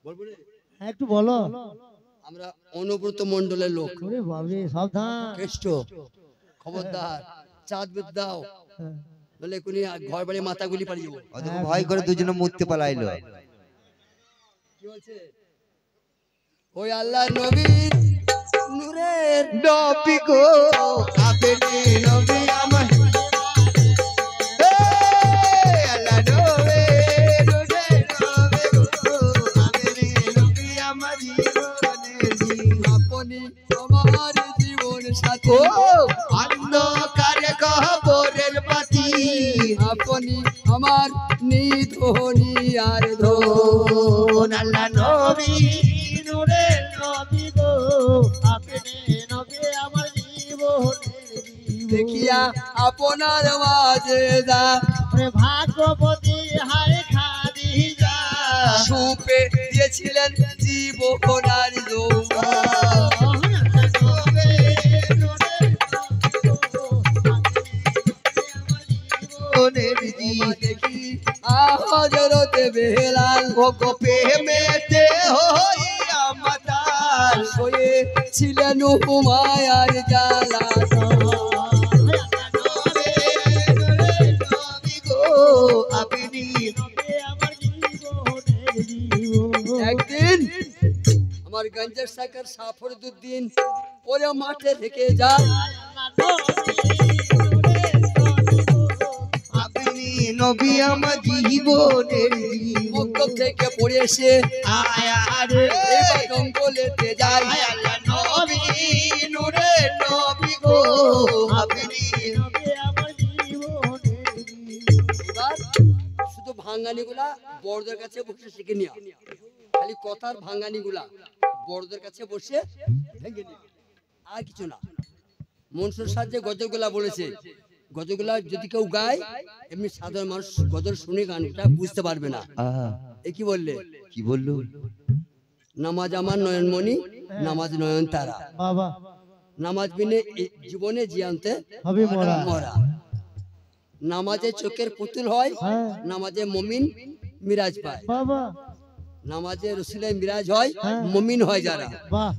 বলবো রে, একটু বলো। আমরা অনুব্রত মন্ডলের লোক, ওরে বাবরে সাবধান। কেষ্ট, খবরদার চাঁদ বেদ দাও, হ্যাঁ। বলে কোনি ঘর বাড়ি মাথাগুলি পালিয়ে যাবো। ওদের ভয় করে দুজনে মরতে পালাইলো। কি বলছে? ওই আল্লাহ নবী নূরের নবী গো আপনি নবী আমার এই আল্লাহ নবী নূরে নবী গো আপনি নবী আমার জীবনের আপনি আমার জীবন সাথী, অন্ধকারে কবরের পাতি আপনি আমার নিধনি আর ধন। আল্লাহ নবী নূরে নবী গো আপনি নবী আমার জীবনের জীবন। দেখিয়া আপনার মাঝে যা ওরে ভাগ্যবতী হায় খাদিজা সুপে দিয়েছিলেন জীবন আর দেখি হযরতে বেলাল প্রেমেতে হইয়া মাতাল হয়েছিলেন হুমায়ার জ্বালা। নবী গো আপনি আমার জীবনের জীবন। একদিন আমার গঞ্জের সাকার সাফরুদ্দিন ওরে মাঠে থেকে যায়, আপনি নবী আমার জীবনের মক্তব থেকে পড়ে এসে আয়ারে এবার জঙ্গলেতে যায়। আল্লাহ নবী নূরে নবী গো আপনি আমার জীবনের জীবন। এবার শুধু ভাঙ্গানিগুলা বড়দের কাছে বসে শিখে নিয়া, খালি কথার ভাঙ্গানিগুলা বড়দের কাছে বসে ভেঙে নিয়া, আর কিছু না। মনসুর সাহেব যে গজলগুলা বলেছে, গজলগুলা যদি কেউ গায়, এমনি সাধারণ মানুষ গজল শুনে গানটা বুঝতে পারবে না। এ কি বললে? কি বললো? নামাজ আমার নয়নমণি, নামাজ নয়ন তারা, বাবা নামাজ বিনে এই জীবনে জিয়ান্তে হবে মরা। মরা। নামাজে চোখের পুতুল হয়, হ্যাঁ নামাজে মুমিন মিরাজ পায়, বাবা নামাজে রসুলে মিরাজ হয়, হ্যাঁ। মুমিন হয় যারা। বাহ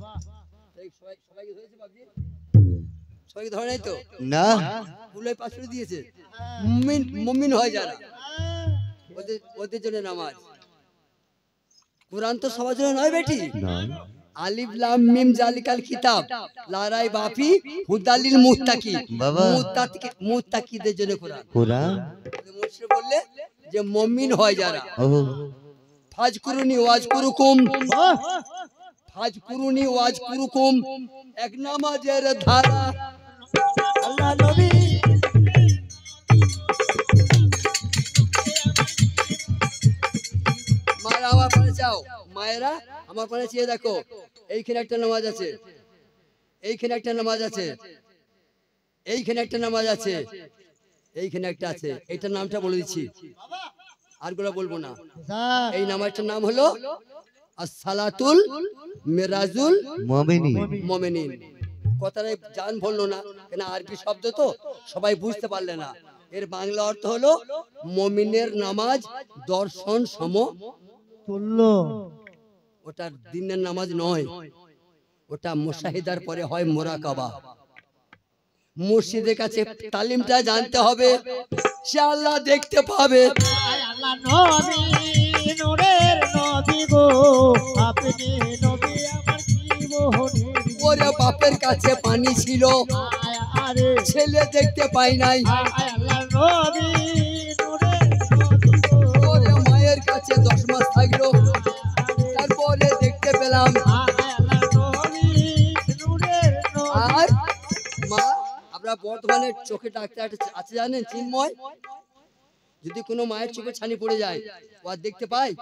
সবাইকে ধরে নাই তো, না ফুলের পাশে দিয়েছে, মুমিন মুমিন হয় যারা, ওদের ওদের জন্য নামাজ। কোরআন তো সবার জন্য নয় বেটি। আলিফ লাম মিম জালিকাল কিতাব লা রাইবা ফি হুদালিল মুত্তাকি, বাবা। মুত্তাকিদের জন্য কোরআন। কোরআন মুর্শিদ বললে যে মুমিন হয় যারা। ও ফাজকুরুনি ওয়াজকুরুকুম, ফাজকুরুনি ওয়াজকুরুকুম এক নামাজের ধারা। আল্লাহ নবী মারা আমার পানে চাও, মায়েরা আমার পানে চেয়ে দেখো, এইখানে একটা নামাজ আছে, এইখানে একটা নামাজ আছে, এইখানে একটা নামাজ আছে, এইখানে একটা আছে। এইটার নামটা বলে দিচ্ছি, আরগুলো বলবো না। স্যার এই নামাজটার নাম হলো as-সালাতুল মিরাজুল মুমিনি মুমিনিন। কথাটা জান বললো না কেন, আরবি শব্দ তো সবাই বুঝতে পারলে না। এর বাংলা অর্থ হলো মুমিনের নামাজ দর্শন সম তুল্য। ওটা দিনের নামাজ নয়, ওটা মুশাহিদার পরে হয় মুরাকাবা। মুর্শিদের কাছে তালিমটা জানতে হবে, সে আল্লাহ দেখতে পাবে। আল্লাহ নবী নূরের নবী গো আপনি নবী আমার জীবনের ওরে বাপের কাছে পানি ছিল, আরে ছেলে দেখতে পাই নাই। আল্লাহ নবী নূরের নবী গো ওরে মায়ের কাছে 10 মাস থাকলো, তারপরে দেখতে পেলাম। আল্লাহ নবী নূরের নবী আর মা, আমরা বর্তমানে চোখে ডাক্তার আছে জানেন, চিন্ময়। যদি কোনো মায়ের চোখে ছানি পড়ে যায়, ও আর দেখতে পায়,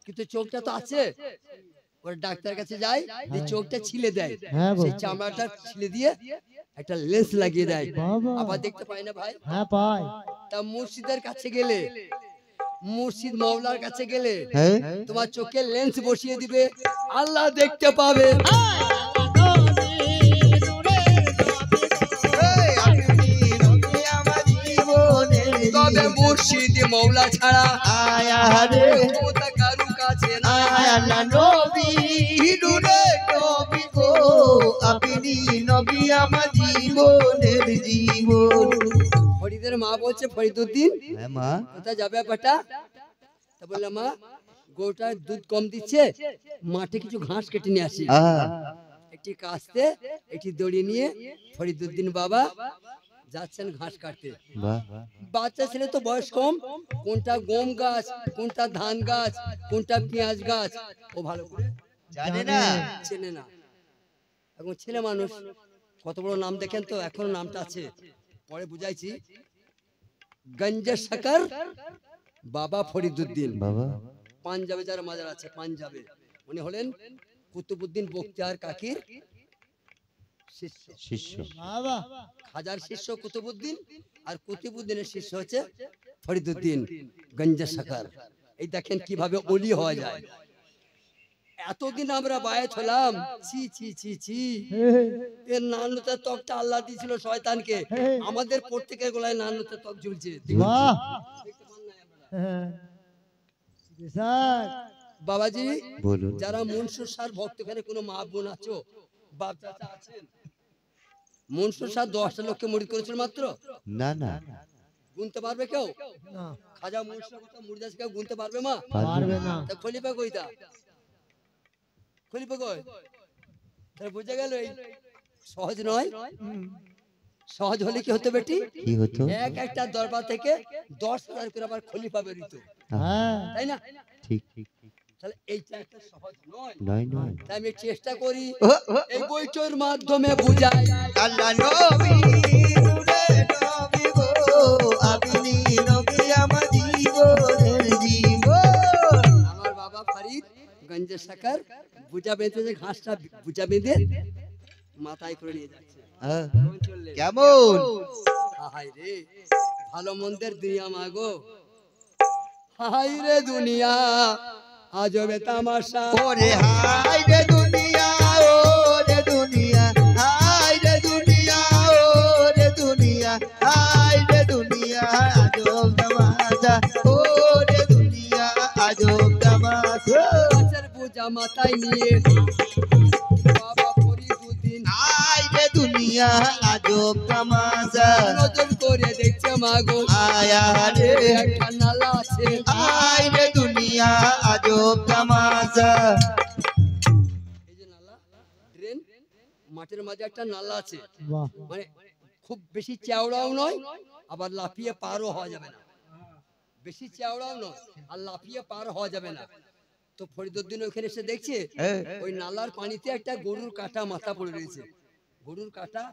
কিন্তু চোখটা তো আছে। ওর ডাক্তার কাছে যায়, যে চোখটা ছিলে দেয়, হ্যাঁ গো। সেই চামড়াটা ছিলে দিয়ে একটা লেন্স লাগিয়ে দেয়, বাবা। আবার দেখতে পায় না ভাই। হ্যাঁ পাই। তা মুর্শিদের কাছে গেলে, মুর্শিদ মাওলার কাছে গেলে হ্যাঁ তোমার চোখে লেন্স বসিয়ে দিবে, আল্লাহ দেখতে পাবে। এই আপনি নবী আমার জীবনের তবে মুর্শিদ মাওলা ছাড়া আয়া রে ক্ষমতা কারু কাছে না। আয়া আল্লাহ নবী নূরে নবী গো আপনি নবী আমার জীবনের জীবন। ফরিদের মা বলছে, ফরিদুদ্দিন হ্যাঁ মা কোথায় যাবে বেটা? তা বললে, মা গরুটার দুধ কম দিচ্ছে, মাঠে কিছু ঘাস কেটে নিয়ে আসি। একটি কাস্তে একটি দড়ি নিয়ে ফরিদুদ্দিন বাবা যাচ্ছেন ঘাস কাটতে। বাহ বাচ্চা ছেলে তো বয়স কম, কোনটা গম গাছ, কোনটা ধান গাছ, কোনটা পেঁয়াজ গাছ ও ভালো করে জানে না চেনে না। এখন ছেলে মানুষ, কত বড় নাম দেখেন তো, এখনো নামটা আছে, পরে বুঝাইছি। গঞ্জে শাকর বাবা ফরিদুদ্দিন, বাবা পাঞ্জাবে যারা মাজার আছে, পাঞ্জাবে উনি হলেন কুতুবউদ্দিন বখতিয়ার কাকির শিষ্য। শিষ্য বাবা। খাজার শিষ্য কুতুবউদ্দিন, আর কুতুবউদ্দিনের শিষ্য হচ্ছে ফরিদুদ্দিন গঞ্জে শাকর। এই দেখেন কিভাবে ওলি হওয়া যায়। এতদিন আমরা বায়াত হলাম, ছি ছি ছি ছি, এর নানুতে ত্বকটা আল্লাহ দিয়েছিল শয়তানকে, আমাদের প্রত্যেকের গলায় নানুতে ত্বক ঝুলছে। বাহ। হ্যাঁ। বিশাল। বাবাজি, বলুন যারা মনসুর সার ভক্ত, এখানে কোনো মা বোন আছো, বাপ চাচা আছেন? মনসুর সার 10টা লোককে মুরিদ করেছিল মাত্র, না না গুনতে পারবে কেউ? না খাজা মনসুর কথা মুরিদাস কেউ গুনতে পারবে মা? পারবে না। তা খলিফা কইতা, খলিফা কই? তাহলে বুঝে গেল এই সহজ নয়। সহজ হলে কি হতো বেটি? কি হতো এক একটা দরবার থেকে 10,000 করে আবার খলিফা বেরিত, হ্যাঁ। তাই না? ঠিক ঠিক তাহলে এইটা একটা সহজ নয়। নয় নয় তাই আমি চেষ্টা করি এই বইটার মাধ্যমে বুঝাই। আল্লাহ নবী নূরে নবী গো আপনি নবী আমার জীবনের জীবন। আমার বাবা ফরিদ গঞ্জে শাকর বুঝা বেঁধে, ঘাসটা বুঝা বেঁধে মাথায় করে নিয়ে যাচ্ছে। কেমন চললেন? কেমন হাই রে, ভালো মন্দের দুনিয়া মাগো, হাই রে দুনিয়া আজবে তামাশা। ওরে হায় রে দুনিয়া ওরে দুনিয়া হায় রে দুনিয়া ওরে দুনিয়া হায় রে দুনিয়া আজব তামাশা ওরে দুনিয়া আজব তামাশা। গাছের বোঝা মাথায় নিয়ে বাবা ফরিদুদ্দিন হায় রে দুনিয়া আজব তামাশা। নজর করে দেখছে মাগো, আয়া রে একটা নালা আছে, হায় রে দুনিয়া আজব তামাশা। এই যে নালা, ড্রেন, মাঠের মাঝে একটা নালা আছে, বাহ। মানে খুব বেশি চওড়াও নয়, আবার লাফিয়ে পারও হওয়া যাবে না। বেশি চওড়াও নয়, আর লাফিয়ে পার হওয়া যাবে না। তো ফরিদুদ্দিন ওখানে এসে দেখছে ওই নালার পানিতে একটা গরুর কাটা মাথা পড়ে রয়েছে, গরুর কাটা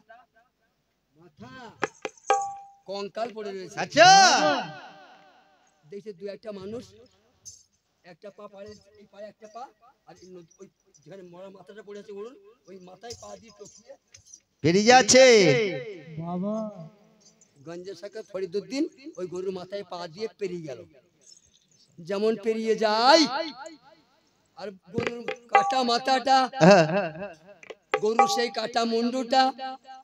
মাথা, কঙ্কাল পড়ে রয়েছে। আচ্ছা দেখছে দু একটা মানুষ, একটা পা পাড়ে, এই পায়ে একটা পা, আর ওই যেখানে মরা মাথাটা পড়ে আছে গরুর, ওই মাথায় পা দিয়ে টপিয়ে বেরিয়ে যাচ্ছে বাবা। গঞ্জে শাকর ফরিদুদ্দিন ওই গরুর মাথায় পা দিয়ে পেরিয়ে গেল। যেমন পেরিয়ে যায়, আর গরুর কাটা মাথাটা, গরু সেই কাটা মুন্ডুটা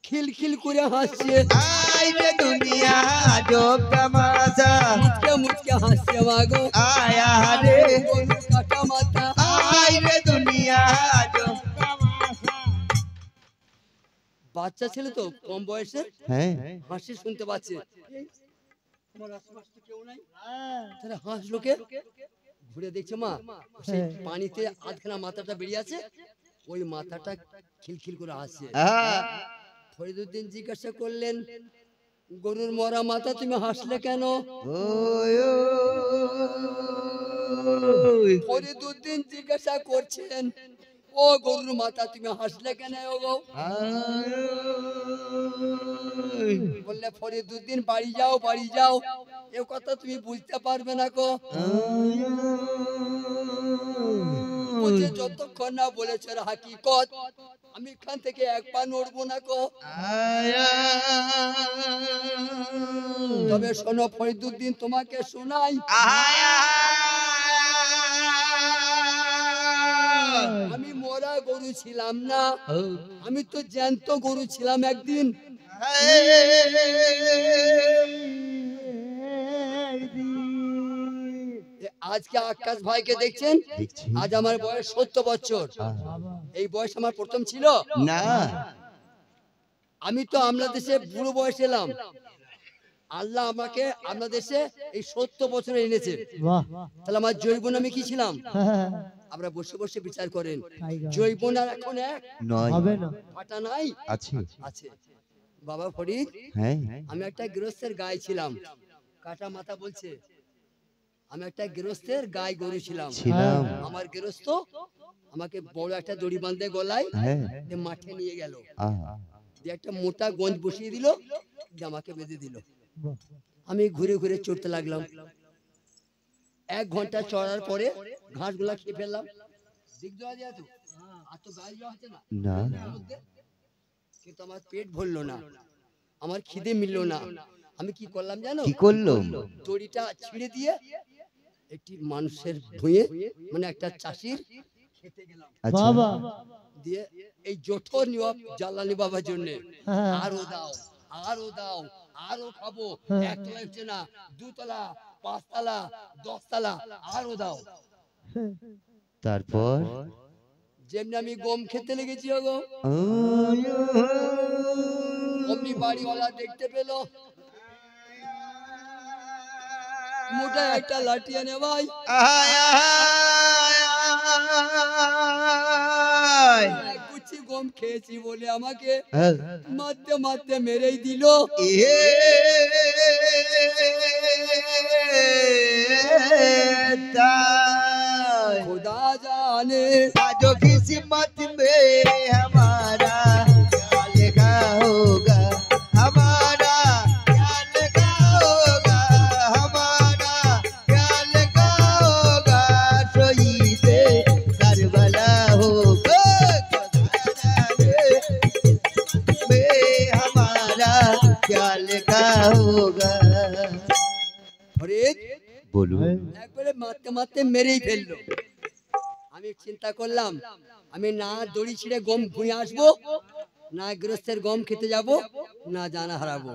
খিলখিল করে হাসছে, হায় রে দুনিয়া আজব তামাশা। মুচকে মুচকে হাসছে মাগো, আয়া রে গরুর কাটা মাথা। হায় রে দুনিয়া আজব তামাশা। বাচ্চা ছেলে তো কম বয়সের, হ্যাঁ হাসি শুনতে পাচ্ছে, আমার আশেপাশে তো কেউ নাই, হ্যাঁ। তাহলে হাসলো কে? ঘুরে দেখছে মা, সেই পানিতে আধখানা মাথাটা বেরিয়ে আছে, ওই মাথাটা খিলখিল করে হাসছে। ফরিদুদ্দিন জিজ্ঞাসা করলেন, গরুর মরা মাথা তুমি হাসলে কেন? ফরিদুদ্দিন জিজ্ঞাসা করছেন, ও গরুর মাথা তুমি হাসলে কেন? ও গো, বললে ফরিদুদ্দিন বাড়ি যাও, বাড়ি যাও, এ কথা তুমি বুঝতে পারবে না গো। বলছে যতক্ষণ না বলেছে হাকিকত, আমি এখান থেকে এক পা নড়বো না কো। তবে শোনো ফরিদুদ্দিন, তোমাকে শোনাই, আমি মরা গরু ছিলাম না, আমি তো জ্যান্ত গরু ছিলাম একদিন। আজকে আকাশ ভাইকে দেখছেন, আজ আমার বয়স 70 বছর। এই বয়স আমার প্রথম ছিল না, আমি তো আপনার দেশে বুড়ো বয়স এলাম, আল্লাহ আমাকে আপনার দেশে এই 70 বছরে এনেছে। তাহলে আমার জৈবন আমি কি ছিলাম? আমরা বসে বসে বিচার করেন, জৈবন আর এখন এক নয়, ফাটা নাই, আছে আছে। বাবা ফরিদ, হ্যাঁ, আমি একটা গৃহস্থের গায়ে ছিলাম, কাটা মাথা বলছে, আমি একটা গৃহস্থের গায়ে গরু ছিলাম। আমার গৃহস্থ আমাকে বড় একটা দড়ি বাঁধে গলায় দিয়ে মাঠে নিয়ে গেল, দিয়ে একটা মোটা গঞ্জ বসিয়ে দিল, দিয়ে আমাকে বেঁধে দিল। আমি ঘুরে ঘুরে চড়তে লাগলাম। 1 ঘন্টা চড়ার পরে ঘাস গুলা খেয়ে ফেললাম। কিন্তু আমার পেট ভরলো না, আমার খিদে মিললো না। আমি কি করলাম জানো? কি করলো? দড়িটা ছিঁড়ে দিয়ে একটি মানুষের ভুঁয়ে, মানে একটা চাষির খেতে গেলাম। বাবা দিয়ে এই জঠো নিও জ্বালানি বাবার জন্য, আরো দাও, আরো দাও, আরো খাবো। 1 তলা হচ্ছে না, 2 তলা, 5 তলা, 10 তলা, আরো দাও। তারপর যেমনি আমি গম খেতে লেগেছি, গো অমনি বাড়িওয়ালা দেখতে পেল, মোটা একটা লাঠি এনে ভাই গুছি গম খেয়েছি বলে আমাকে মারতে মারতে মেরেই দিল। खुदा जाने जो किस्मत में हमारा क्या लिखा होगा, हमारा क्या लिखा होगा, हमारा क्या लिखा होगा, शहीद करबला होगा। में हमारा क्या लिखा होगा। ফরিদ बोलो। একবারে মারতে মারতে মেরেই ফেললো। আমি চিন্তা করলাম, আমি না দড়ি ছিঁড়ে গম ভুঁয়ে আসবো, না গৃহস্থের গম খেতে যাব, না জানা হারাবো।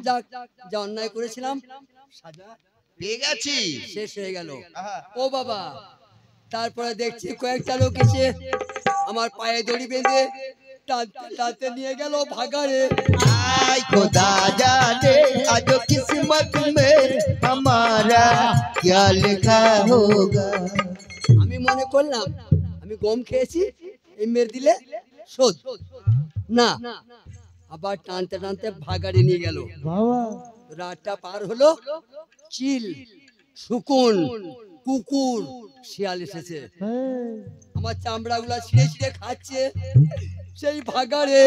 যাক, যা অন্যায় করেছিলাম সাজা পেয়ে গেছি, শেষ হয়ে গেল। ও বাবা, তারপরে দেখছি কয়েকটা লোক এসে আমার পায়ে দড়ি বেঁধে টানতে টানতে নিয়ে গেল ভাগাড়ে। आय खुदा जाने आज किस्मत में हमारा क्या लिखा होगा। আমি মনে করলাম আমি গম খেয়েছি, এই মেরে দিলে শোধ না। আবার টানতে টানতে ভাগাড়ে নিয়ে গেল। রাতটা পার হলো, চিল, শকুন, কুকুর, শিয়াল এসেছে। আমার চামড়া গুলা ছিঁড়ে ছিঁড়ে খাচ্ছে সেই ভাগাড়ে।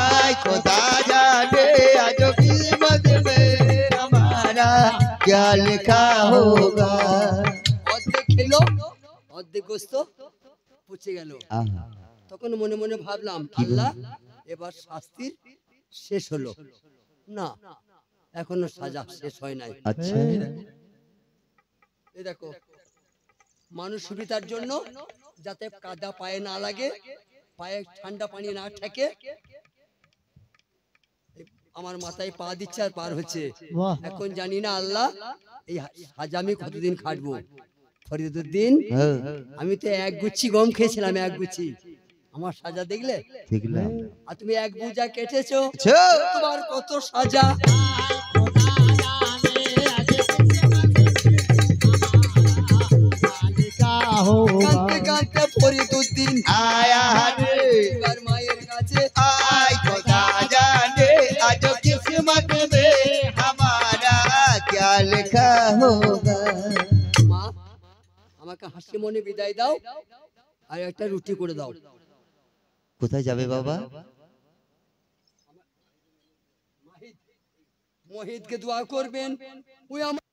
आय खुदा जाने आज किस्मत में हमारा क्या लिखा होगा। অর্ধেক খেলো, অর্ধেক গোস্ত পচে গেল। তখন মনে মনে ভাবলাম, আল্লাহ এবার শাস্তির শেষ হলো না, এখনো সাজা শেষ হয় নাই। अच्छा এই দেখো, মানুষ সুবিধার জন্য যাতে কাদা পায়ে না লাগে, পায়ে ঠান্ডা পানি না ঠেকে, আমার মাথায় পা দিচ্ছে আর পার হচ্ছে। এখন জানি না আল্লাহ এই সাজা আমি কতদিন খাটবো। ফরিদুদ্দিন, আমি তো 1 গুচ্ছি গম খেয়েছিলাম, 1 গুচ্ছি। আমার সাজা দেখলে, দেখলাম। আর তুমি 1 বুঝা কেটেছো, ছো তোমার কত সাজা। কাঁদতে কাঁদতে ফরিদুদ্দিন आया रे এবার মায়ের কাছে। आय खुदा जाने आज किस्मत में हमारा क्या लिखा होगा। মা, আমাকে হাসি মনে বিদায় দাও, আর একটা রুটি করে দাও। কোথায় যাবে বাবা? মহিদকে দোয়া করবেন, ওই আমার